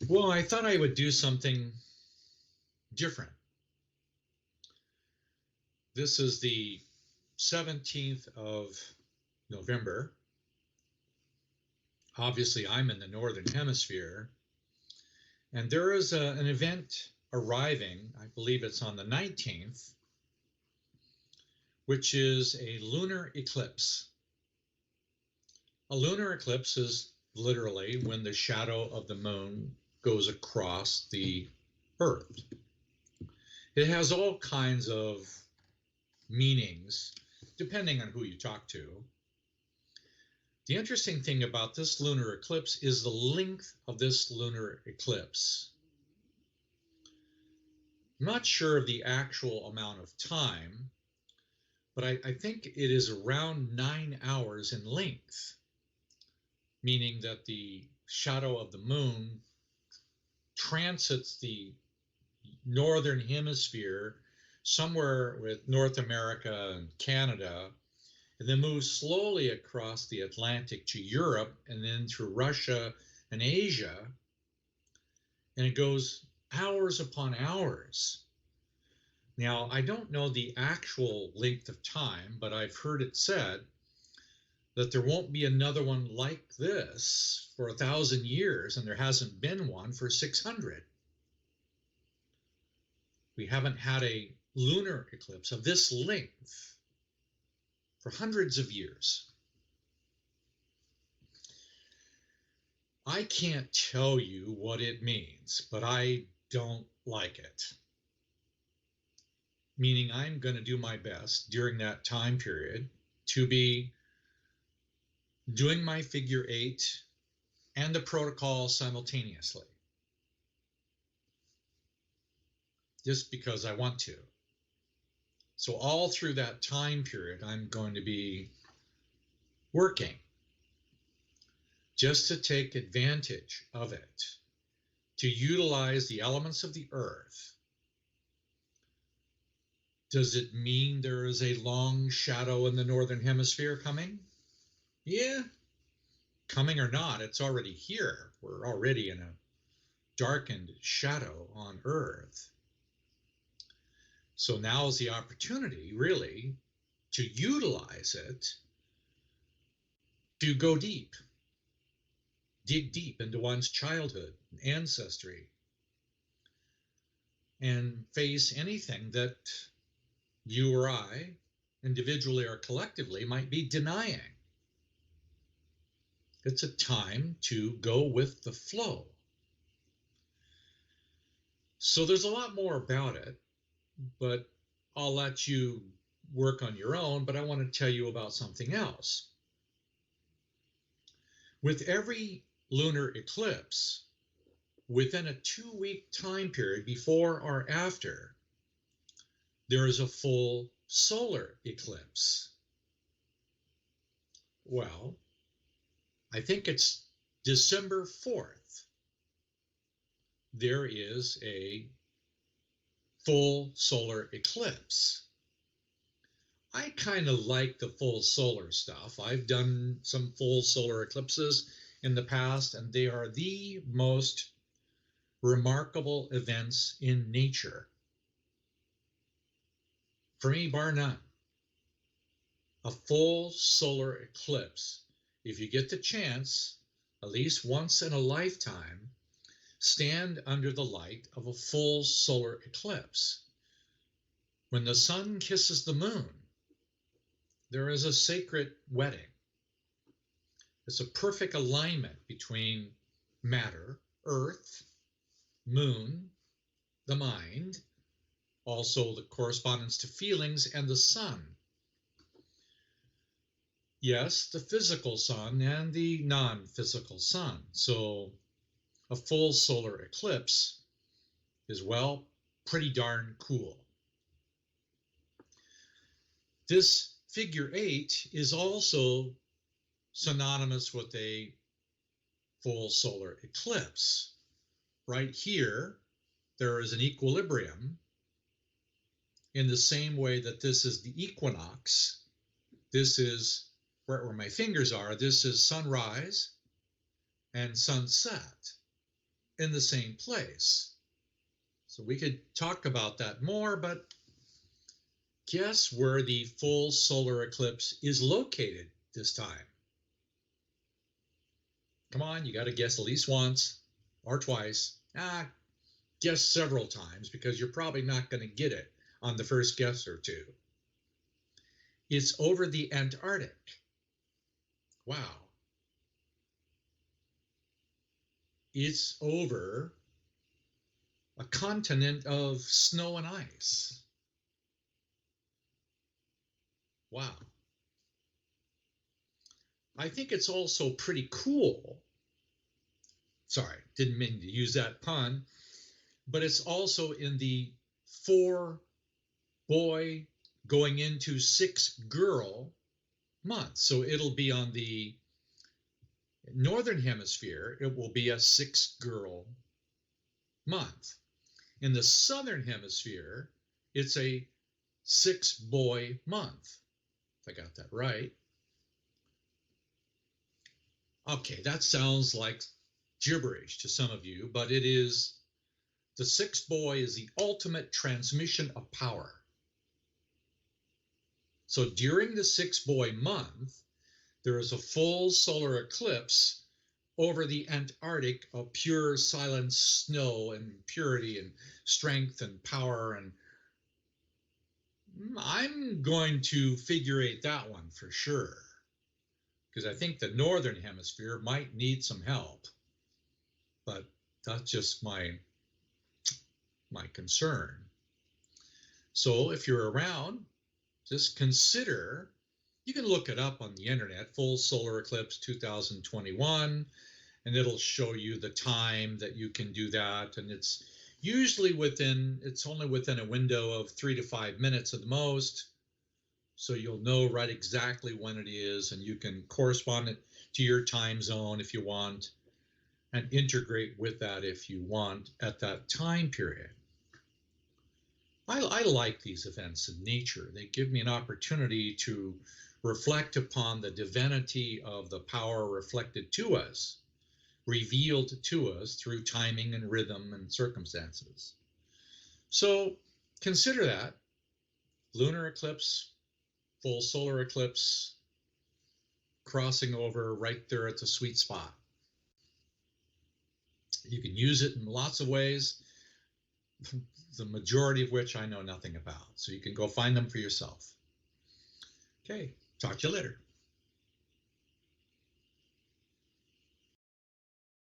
Well, I thought I would do something different. This is the 17th of November. Obviously, I'm in the Northern Hemisphere, and there is an event arriving, I believe it's on the 19th, which is a lunar eclipse. A lunar eclipse is literally when the shadow of the moon goes across the Earth. It has all kinds of meanings, depending on who you talk to. The interesting thing about this lunar eclipse is the length of this lunar eclipse. I'm not sure of the actual amount of time, but I think it is around 9 hours in length, meaning that the shadow of the moon transits the northern hemisphere somewhere with North America and Canada, and then moves slowly across the Atlantic to Europe and then through Russia and Asia, and it goes hours upon hours. Now, I don't know the actual length of time, but I've heard it said that there won't be another one like this for 1,000 years, and there hasn't been one for 600. We haven't had a lunar eclipse of this length for hundreds of years. I can't tell you what it means, but I don't like it. Meaning I'm going to do my best during that time period to be doing my figure 8 and the protocol simultaneously. Just because I want to. So all through that time period, I'm going to be working just to take advantage of it, to utilize the elements of the earth. Does it mean there is a long shadow in the northern hemisphere coming? Yeah, coming or not, it's already here. We're already in a darkened shadow on earth. So now is the opportunity, really, to utilize it to go deep, dig deep into one's childhood, ancestry, and face anything that you or I, individually or collectively, might be denying. It's a time to go with the flow. So there's a lot more about it, but I'll let you work on your own, but I want to tell you about something else. With every lunar eclipse, within a 2-week time period before or after, there is a full solar eclipse. Well, I think it's December 4th. There is a full solar eclipse. I kind of like the full solar stuff. I've done some full solar eclipses in the past, and they are the most remarkable events in nature. For me, bar none. A full solar eclipse, if you get the chance, at least once in a lifetime, stand under the light of a full solar eclipse. When the sun kisses the moon, there is a sacred wedding. It's a perfect alignment between matter, earth, moon, the mind, also the correspondence to feelings, and the sun. Yes, the physical sun and the non-physical sun. So a full solar eclipse is, well, pretty darn cool. This figure 8 is also synonymous with a full solar eclipse. Right here, there is an equilibrium in the same way that this is the equinox. This is where my fingers are. This is sunrise and sunset. in the same place. So we could talk about that more, but guess where the full solar eclipse is located this time? Come on, you got to guess at least once or twice. Guess several times, because you're probably not going to get it on the first guess or two. It's over the Antarctic. Wow. It's over a continent of snow and ice. Wow. I think it's also pretty cool. Sorry, didn't mean to use that pun, but it's also in the 4-boy going into 6-girl month. So it'll be on the northern hemisphere, it will be a 6-girl month. In the southern hemisphere, it's a 6-boy month. If I got that right. Okay, that sounds like gibberish to some of you, but it is. The 6-boy is the ultimate transmission of power. So during the 6-boy month, there is a full solar eclipse over the Antarctic of pure silent snow and purity and strength and power. And I'm going to figure out that one for sure, because I think the northern hemisphere might need some help. But that's just my concern. So if you're around, just consider, you can look it up on the internet, full solar eclipse 2021, and it'll show you the time that you can do that. And it's usually it's only within a window of 3 to 5 minutes at the most. So you'll know right exactly when it is, and you can correspond it to your time zone if you want, and integrate with that if you want at that time period. I like these events in nature. They give me an opportunity to reflect upon the divinity of the power reflected to us, revealed to us through timing and rhythm and circumstances. So consider that. Lunar eclipse, full solar eclipse, crossing over right there at the sweet spot. You can use it in lots of ways, the majority of which I know nothing about. So you can go find them for yourself. Okay, talk to you later.